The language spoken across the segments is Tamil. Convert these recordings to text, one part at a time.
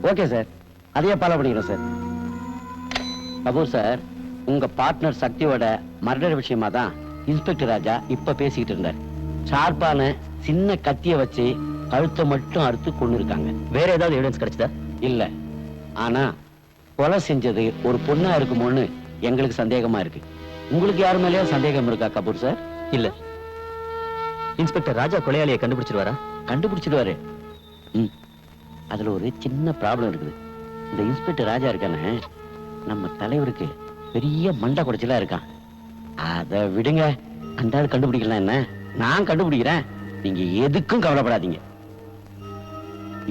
ஓகே சார், அதையே ஃபாலோ பண்ணிக்கிறேன் சார். கபூர் சார், உங்க பார்ட்னர் சக்தியோட மர்டர் விஷயமா தான் இன்ஸ்பெக்டர் ராஜா இப்ப பேசிக்கிட்டு இருந்தார். ஷார்ப்பான சின்ன கத்திய வச்சு கழுத்தை மட்டும் அறுத்து கொண்டு இருக்காங்க. வேற ஏதாவது எவிடன்ஸ் கிடைச்சதா? இல்ல, ஆனா கொலை செஞ்சது ஒரு பொண்ணா இருக்குமோன்னு எங்களுக்கு சந்தேகமா இருக்கு. உங்களுக்கு யாரு மேலேயா சந்தேகம் இருக்கா கபூர் சார்? இல்ல. இன்ஸ்பெக்டர் ராஜா கொலையாளியை கண்டுபிடிச்சிருவாரா? கண்டுபிடிச்சிடுவாரு. அதுல ஒரு சின்ன ப்ராப்ளம் இருக்குது. இந்த இன்ஸ்பெக்டர் ராஜா இருக்கானே, நம்ம தலைவருக்கு பெரிய மண்டை குடைச்சலா இருக்கான். அதை விடுங்க, அந்த ஆள் கண்டுபிடிக்கலாம். என்ன, நான் கண்டுபிடிக்கிறேன். நீங்க எதுக்கும் கவலைப்படாதீங்க.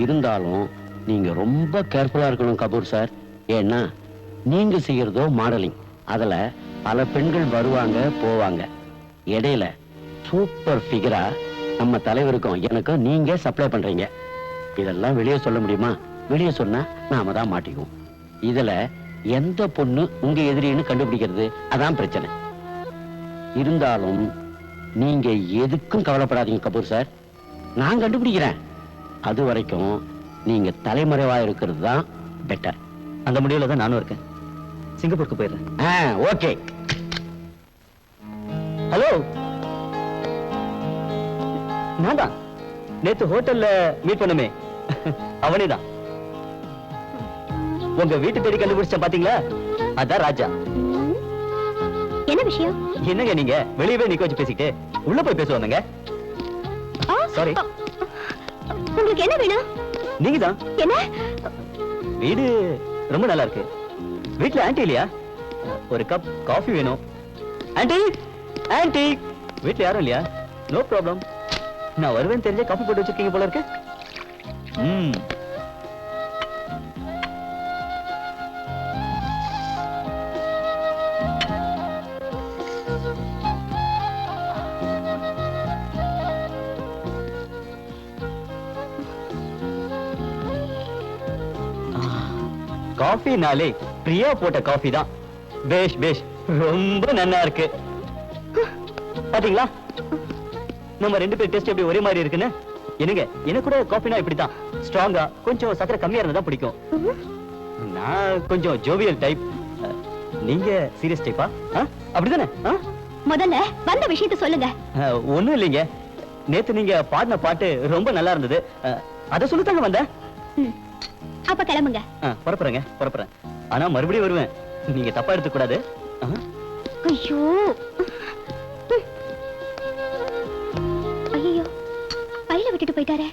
இருந்தாலும் நீங்க ரொம்ப கேர்ஃபுல்லா இருக்கணும் கபூர் சார். ஏன்னா நீங்க செய்யறதோ மாடலிங், அதுல பல பெண்கள் வருவாங்க போவாங்க. இடையில சூப்பர் ஃபிகரா நம்ம தலைவருக்கும் எனக்கும் நீங்க சப்ளை பண்றீங்க. இதெல்லாம் வெளியே சொல்ல முடியுமா? வெளியே சொன்னா நாம தான் மாட்டிக்குவோம். இதுல எந்த பொண்ணு உங்க எதிரின்னு கண்டுபிடிக்கிறது, அதான் பிரச்சனை. இருந்தாலும் நீங்க எதுக்கும் கவலைப்படாதீங்க கபூர் சார், நான் கண்டுபிடிக்கிறேன். அது வரைக்கும் நீங்க தலைமறைவா இருக்கிறது தான் பெட்டர். அந்த முடிவுல தான் நானும் இருக்கேன். சிங்கப்பூருக்கு போயிடுறேன். ஓகே. ஹலோ, நான் தான் நேத்து ஹோட்டல்ல மீட் பண்ணுமே, அவனே தான். உங்க வீட்டு தேடி கண்டுபிடிச்ச பாத்தீங்களா? அதான் ராஜா. என்ன விஷயம்? என்னங்க நீங்க வெளியவே நிக்க வச்சு பேசிட்டு உள்ள போய் பேசுவாங்க. சாரி. உங்களுக்கு என்ன வேணும்? நீங்க தான். என்ன? வீடு ரொம்ப நல்லா இருக்கு. வீட்ல ஆன்ட்டி இல்லையா? ஒரு கப் காஃபி வேணும். ஆன்ட்டி, ஆன்ட்டி, வீட்ல யாரும் இல்லையா? No problem. நான் வருவேன் தெரிஞ்ச காஃபி போட்டு வச்சிருக்கீங்க போல இருக்கு. காஃபினாலே பிரியா போட்ட காஃபி தான். பேஷ் பேஷ், ரொம்ப நல்லா இருக்கு. பாத்தீங்களா நம்ம ரெண்டு பேர் டேஸ்ட் எப்படி ஒரே மாதிரி இருக்குன்னு? என்னங்க, எனக்கு கூட காஃபினா இப்படிதான், ஸ்ட்ராங்கா கொஞ்சம் சக்கரை கம்மியா இருந்தா தான் பிடிக்கும். நான் கொஞ்சம் ஜோவியல் டைப், நீங்க சீரியஸ் டைப்பா? அப்படிதானே? முதல்ல வந்த விஷயத்தை சொல்லுங்க. ஒண்ணும் இல்லைங்க, நேத்து நீங்க பாடின பாட்டு ரொம்ப நல்லா இருந்தது, அத சொல்லத்தாங்க வந்தேன். அப்ப கிளம்புங்க. புறப்புறேன். ஆனா மறுபடியும் வருவேன், நீங்க தப்பா எடுத்துக்க கூடாது. ஐயோ ஐயோ, பையில விட்டுட்டு போயிட்டாரே.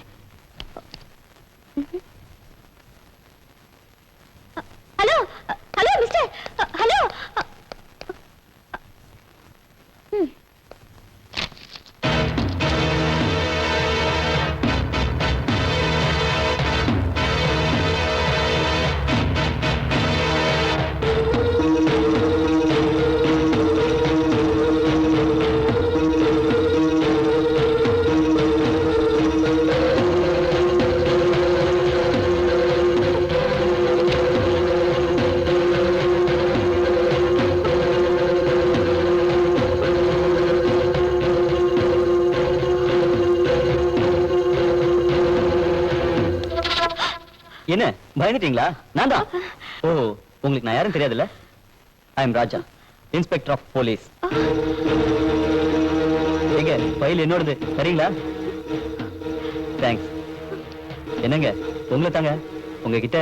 Hello hello mister, hello. என்ன பயந்துட்டீங்களா? நான் தான். ஓ, உங்களுக்கு நான் யாரும் தெரியாதுல்ல? I am Raja, inspector of police. எங்க ஃபைல் என்னோடது, சரிங்களா? தேங்க்ஸ். என்னங்க, உங்களை தாங்க. உங்ககிட்ட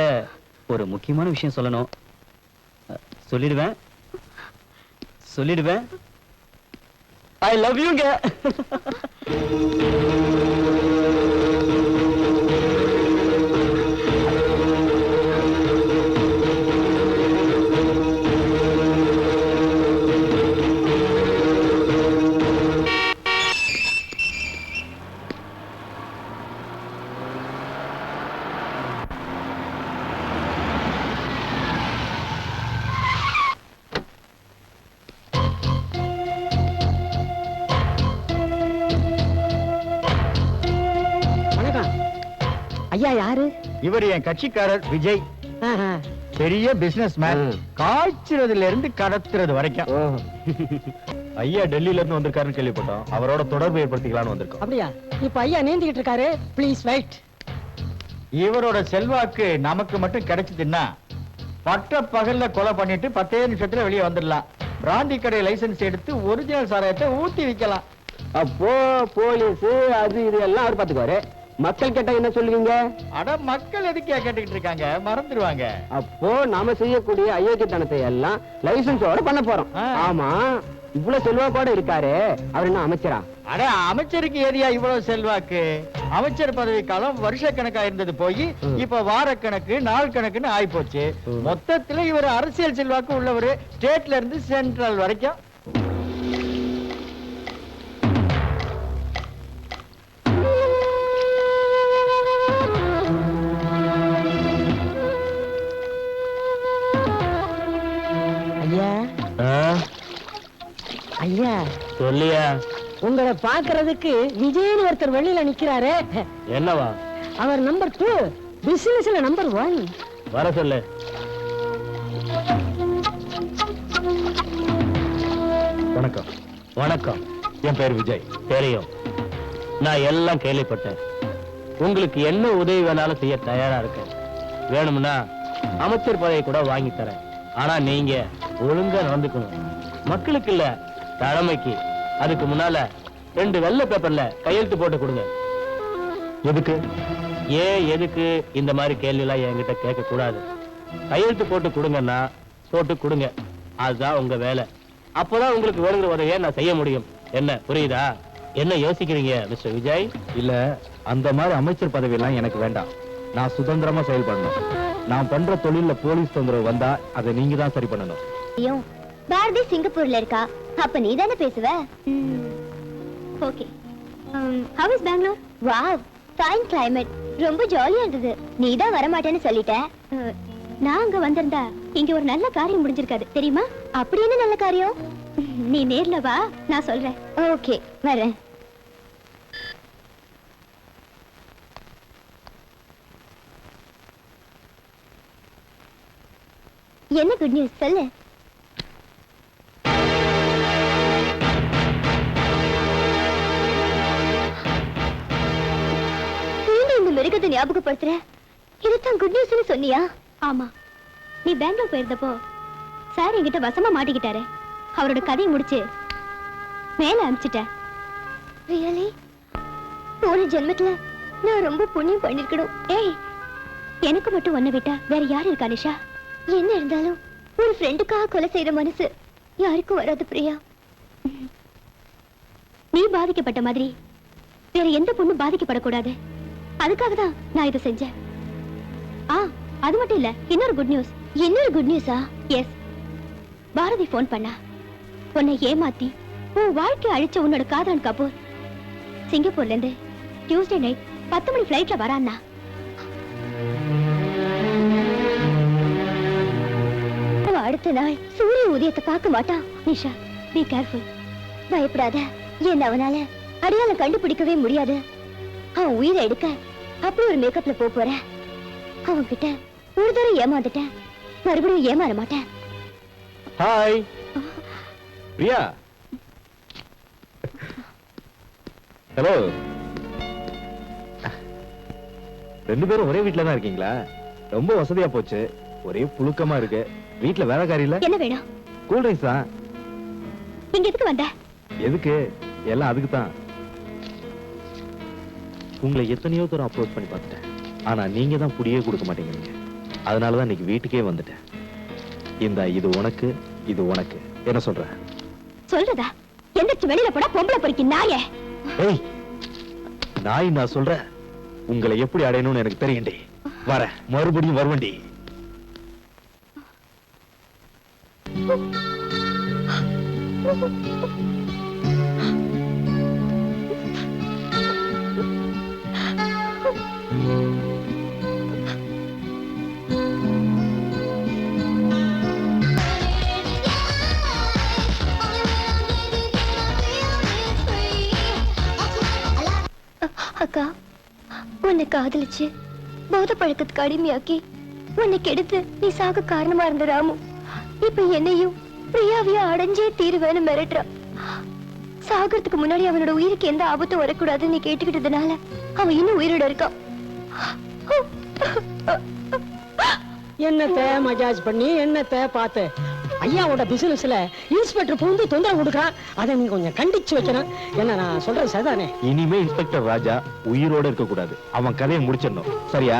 ஒரு முக்கியமான விஷயம் சொல்லணும். சொல்லிடுவேன். ஐ லவ் யூங்க. ஐயா யாரு? இவர் என் கட்சிக்காரர் விஜய். பெரிய பிசினஸ் மேன். காய்ச்சறதுல இருந்து கடத்துறது வரைக்கும். ஐயா டெல்லியில இருந்து வந்திருக்காருன்னு கேள்விப்பட்டோம். அவரோட தொடர்பு ஏற்படுத்திக்கலாம்னு வந்திருக்கோம். அப்படியா? இப்ப ஐயா நீந்திக்கிட்டு இருக்காரு. Please wait. இவரோட செல்வாக்கு நமக்கு மட்டும் கிடைச்சதுன்னா பட்ட பகல்ல கொலை பண்ணிட்டு 10 நிமிஷத்துல வெளியே வந்துடலாம். பிராந்தி கடை லைசென்ஸ் எடுத்து ஒரிஜினல் சாராயத்தை ஊத்தி விக்கலாம். அப்போ போலீஸ் அது இது எல்லாம் அவர் பாத்துக்குவாரு. மக்கள் கேட்டா என்ன சொல்லுவீங்க? அட மக்கள் எதுக்கே கேட்டுக்கிட்டு இருக்காங்க, மறந்துடுவாங்க. அப்போ நாம செய்யக்கூடிய அயோக்கியத்தனத்தை எல்லாம் லைசன்ஸோட பண்ண போறோம். ஆமா, இவ்வளவு செல்வாக்கோட இருக்காரு, அவர் என்ன அமைச்சரா? அட அமைச்சருக்கு ஏரியா இவ்வளவு செல்வாக்கு? அமைச்சர் பதவி காலம் வருஷ கணக்கா இருந்தது போய் இப்ப வாரக்கணக்கு நாள் கணக்குன்னு ஆயி போச்சு. மொத்தத்துல இவர் அரசியல் செல்வாக்கு உள்ளவரு, ஸ்டேட்ல இருந்து சென்ட்ரல் வரைக்கும். ஐயா சொல்லியா? உங்களை பாக்குறதுக்கு விஜயன் ஒருத்தர் வெளியில நிக்கிறாரு. என்னவா? அவர் நம்பர் 2, பிசினஸ்ல நம்பர் 1. வர சொல்லு. வணக்கம். வணக்கம். என் பேர் விஜய். தெரியும், நான் எல்லாம் கேள்விப்பட்டேன். உங்களுக்கு என்ன உதவி வேணாலும் செய்ய தயாரா இருக்கேன். வேணும்னா அமைச்சர் பதவியை கூட வாங்கி தரேன். ஆனா நீங்க ஒழுங்கா நடந்துக்கணும். மக்களுக்கு இல்ல, தலைமைக்கு. அதுக்கு முன்னால 2 வெள்ளை பேப்பர்ல கையெழுத்து போட்டு கொடுங்க. எதுக்கு? எதுக்கு இந்த மாதிரி கேள்வி எல்லாம் என்கிட்ட கேட்க கூடாது. கையெழுத்து போட்டு கொடுங்கன்னா போட்டு கொடுங்க, அதுதான் உங்க வேலை. அப்பதான் உங்களுக்கு வேணுங்கிற உதவியை நான் செய்ய முடியும். என்ன புரியுதா? என்ன யோசிக்கிறீங்க மிஸ்டர் விஜய்? இல்ல, அந்த மாதிரி அமைச்சர் பதவி எல்லாம் எனக்கு வேண்டாம். நான் சுதந்திரமா செயல்படணும். நான் பண்ற தொழில போலீஸ் தொந்தரவு வந்தா அதை நீங்க தான் சரி பண்ணணும். பாரதி சிங்கப்பூர்ல இருக்கா, அப்ப நீ தானே பேசுவ. Okay. How is Bangalore? Wow, fine climate. ரொம்ப ஜாலியா இருந்தது. நீ தான் வர மாட்டேன்னு சொல்லிட்ட. நான் அங்க வந்திருந்தா இங்க ஒரு நல்ல காரியம் முடிஞ்சிருக்காது தெரியுமா? அப்படி என்ன நல்ல காரியம்? நீ நேர்ல வா, நான் சொல்றேன். ஓகே, வரேன். என்ன குட் நியூஸ் சொல்லு. மிருகத்தை ஞாபகப்படுத்துற, இதுதான் குட் நியூஸ்னு சொன்னியா? ஆமா, நீ பெங்களூர் போயிருந்தப்போ சார் என்கிட்ட வசமா மாட்டிக்கிட்டாரு. அவரோட கதையை முடிச்சு மேல அனுப்பிச்சிட்டேன். ரியலி? போன ஜென்மத்துல நான் ரொம்ப புண்ணியம் பண்ணிருக்கணும். ஏய், எனக்கு மட்டும் ஒன்ன விட்டா வேற யாரு இருக்கா நிஷா? என்ன இருந்தாலும் ஒரு ஃப்ரெண்டுக்காக கொலை செய்யற மனசு யாருக்கும் வராது பிரியா. நீ பாதிக்கப்பட்ட மாதிரி வேற எந்த பொண்ணும் பாதிக்கப்படக்கூடாது. அதுக்காக தான் நான் இதை செஞ்சேன். அது மட்டும் இல்ல, இன்னொரு குட் நியூஸ். இன்னொரு குட் நியூஸா? எஸ். பாரதி போன் பண்ணா. உன்னை ஏமாத்தி உன் வாழ்க்கை அழிச்ச உன்னோட காதலன் கபூர் சிங்கப்பூர்ல இருந்து டியூஸ்டே நைட் 10 மணி ஃபிளைட்ல வரான்னா. அடுத்த நாள் சூரிய உதயத்தை பார்க்க மாட்டான். Nisha, be careful. பயப்படாத. என்ன அவனால அடையாளம் கண்டுபிடிக்கவே முடியாது. அவன் உயிரை எடுக்க அப்படி ஒரு மேக்கப்ல போற. அவன் கிட்ட ஒரு தடவை ஏமாந்துட்டேன், மறுபடியும் ஏமாற மாட்டேன். ஹாய் பிரியா. ஹலோ. 2 பேரும் ஒரே வீட்ல தான் இருக்கீங்களா? ரொம்ப வசதியா போச்சு. ஒரே புழுக்கமா இருக்கு. வீட்ல வேலைக்காரி இல்ல? என்ன வேணும்? கூல் ட்ரிங்க்ஸ் தான். இங்க எதுக்கு வந்த? எதுக்கு? எல்லாம் அதுக்கு தான். உங்களை எத்தனையோ தூரம் அப்ரோச் பண்ணி பார்த்துட்டேன். ஆனா நீங்க தான் புடியே கொடுக்க மாட்டேங்கிறீங்க. அதனாலதான் இன்னைக்கு வீட்டுக்கே வந்துட்டேன். இது உனக்கு, இது உனக்கு. என்ன சொல்ற? சொல்றதா? எந்திரிச்சு வெளியில போடா பொம்பளை பொறுக்கி நாயே. ஏய், நாய் நான் சொல்றேன். உங்களை எப்படி அடையணும்னு எனக்கு தெரியும்டி. வர மறுபடியும் வருவண்டி. அக்கா, உன்னை காதலிச்சு போத பழக்கத்துக்கு அடிமையாக்கி உன்னை கெடுத்து நீ சாக காரணமா இருந்த ராமு இப்ப என்னையும் பிரியாவையும் அடைஞ்சே தீருவேன்னு மிரட்டுறான். சாகிறதுக்கு முன்னாடி அவனோட உயிருக்கு எந்த ஆபத்தும் வரக்கூடாதுன்னு நீ கேட்டுக்கிட்டதுனால அவன் இன்னும் உயிரோட இருக்கான். என்னத்தை மஜாஜ் பண்ணி என்னத்தை பார்த்து ஐயாவோட பிசினஸ்ல இன்ஸ்பெக்டர் புகுந்து தொந்தரவு கொடுக்குறான். அதை நீங்க கொஞ்சம் கண்டிச்சு வைக்கணும். என்ன நான் சொல்றது சரிதானே? இனிமே இன்ஸ்பெக்டர் ராஜா உயிரோட இருக்க கூடாது. அவன் கதையை முடிச்சிடணும். சரியா?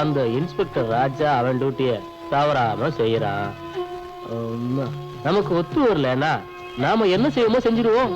அந்த இன்ஸ்பெக்டர் ராஜா அவன் டியூட்டிய தவறாம செய்யறான். நமக்கு ஒத்து வரலன்னா நாம என்ன செய்வோமோ செஞ்சிருவோம்.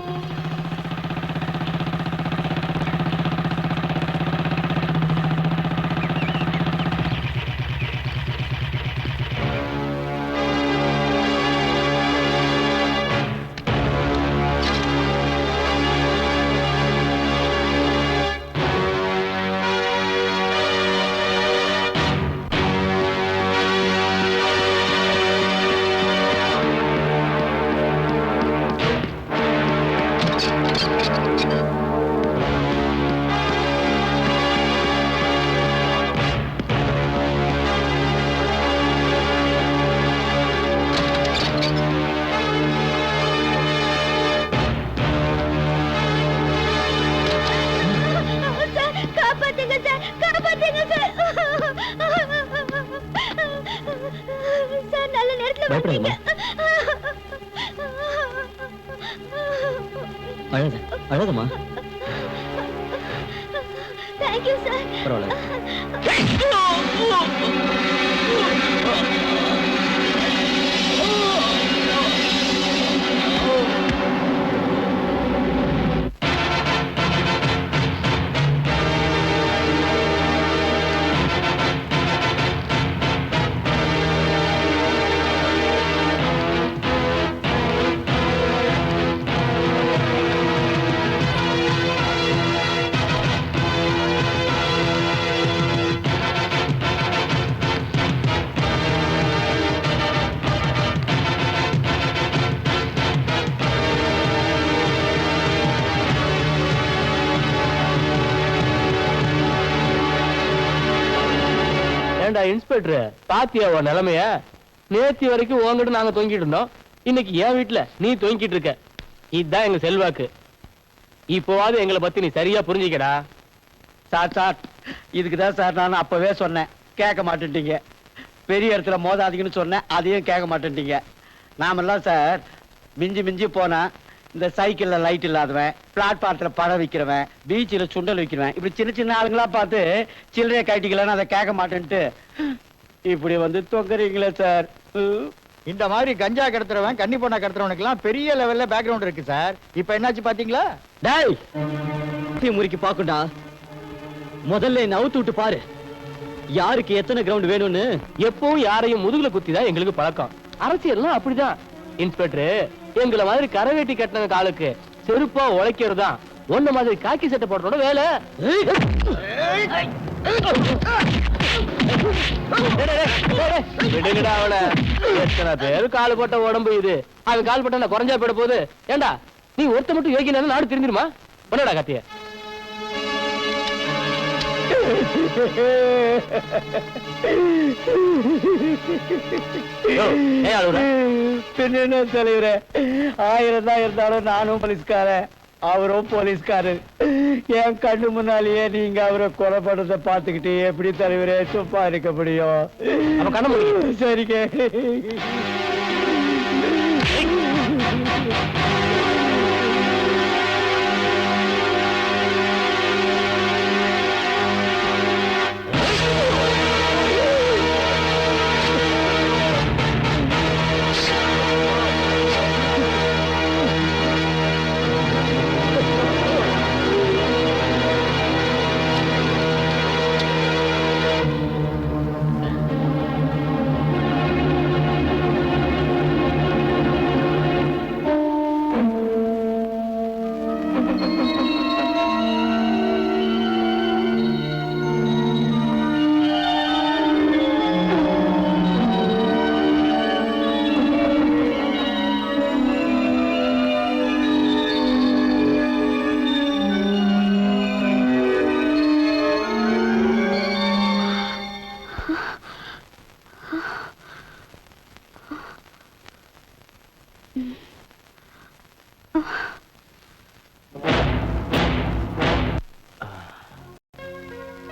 சார் காப்பாத்துங்க சார், காப்பாத்துங்க சார். சார் நல்ல நேரத்துல வந்தீங்க. அழகு அழகுமா? Thank you sir. பரவாயில்ல. ஏண்டா இன்ஸ்பெக்டர், பாத்தியா உன் நிலைமைய? நேத்தி வரைக்கும் உன்கிட்ட நாங்க தொங்கிட்டு இருந்தோம். இன்னைக்கு என் வீட்டுல நீ தொங்கிட்டு இருக்க. இதுதான் எங்க செல்வாக்கு. இப்போவாது எங்களை பத்தி நீ சரியா புரிஞ்சுக்கடா. சார் இதுக்கு தான் சார் நான் அப்பவே சொன்னேன், கேட்க மாட்டேன்ட்டீங்க. பெரிய இடத்துல மோதாதீங்கன்னு சொன்னேன், அதையும் கேட்க மாட்டேன்ட்டீங்க. நாமெல்லாம் சார் மிஞ்சி மிஞ்சி போனா இந்த சைக்கிள்ல லைட் இல்லாதவன், பிளாட்பாரத்துல பழம் விற்கிறவன், பீச்சில் சுண்டல் விற்கிறவன், இப்படி சின்ன சின்ன ஆளுங்களா பார்த்து சில்லறைய கட்டிக்கலன்னு அதை கேட்க மாட்டேன்ட்டு இப்படி வந்து தொங்குறீங்களே சார். இந்த மாதிரி கஞ்சா கடத்துறவன், கன்னி பொண்ணா கடத்துறவனுக்குலாம் பெரிய லெவல்ல பேக்ரவுண்ட் இருக்கு சார். இப்ப என்னாச்சு பாத்தீங்களா? டேய் முறிக்கு பாக்குண்டா. முதல்ல என்ன அவுத்து விட்டு பாரு. யாருக்கு எத்தனை கிரவுண்ட் வேணும்னு எப்பவும் யாரையும் முதுகுல குத்திதான் எங்களுக்கு பழக்கம். அரசியல்லாம் அப்படிதான். இன்ஸ்பெக்டர், எங்களை மாதிரி கரவேட்டி கட்டின காலுக்கு செருப்பா உழைக்கிறதுதான் ஒன்ன மாதிரி காக்கி சட்டை போடுறோட வேலை. விடுங்கடா அவன. எத்தனை பேரு கால் போட்ட உடம்பு இது. அவன் கால் போட்ட குறைஞ்சா போயிட போகுது. ஏண்டா நீ ஒருத்த மட்டும் யோகினா நாடு தெரிஞ்சிருமா? பண்ணடா காத்திய. பின்ன தலைவரே, 1000 தான் இருந்தாலும் நானும் போலீஸ்காரன், அவரும் போலீஸ்காரரு. என் கண்ணு முன்னாலேயே நீங்க அவரை கொலை பண்றத பாத்துக்கிட்டு எப்படி தலைவரே சும்மா இருக்க முடியும்? அவன் கண்ண முடியும். சரிங்க.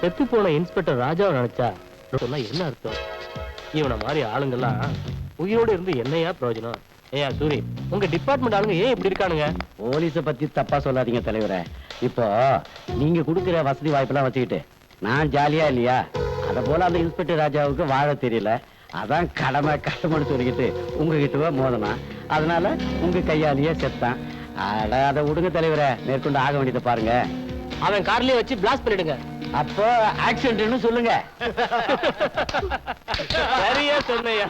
செத்து போன இன்ஸ்பெக்டர் ராஜாவை நினைச்சா சொன்னா என்ன அர்த்தம்? இவனை மாதிரி ஆளுங்கெல்லாம் உயிரோட இருந்து என்னையா பிரயோஜனம்? ஏயா சூரி, உங்க டிபார்ட்மெண்ட் ஆளுங்க ஏன் இப்படி இருக்கானுங்க? போலீஸ பத்தி தப்பா சொல்லாதீங்க தலைவரே. இப்போ நீங்க கொடுக்கிற வசதி வாய்ப்பெல்லாம் வச்சுக்கிட்டு நான் ஜாலியா இல்லையா? அத போல அந்த இன்ஸ்பெக்டர் ராஜாவுக்கு வாழ தெரியல. அதான் கடமை கஷ்டப்பட்டு சொல்லிக்கிட்டு உங்ககிட்ட மோதனா, அதனால உங்க கையாலேயே செத்தான். அட அதை விடுங்க தலைவரே, மேற்கொண்டு ஆக வேண்டியதை பாருங்க. அவன் கார்லயே வச்சு பிளாஸ்ட் பண்ணிடுங்க. அப்போ ஆக்சிடென்ட்னு சொல்லுங்க. சரியா சொன்னையா?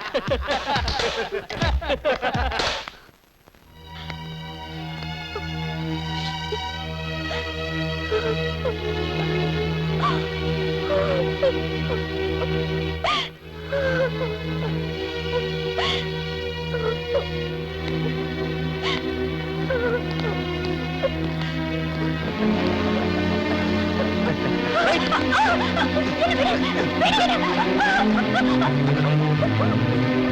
Ah!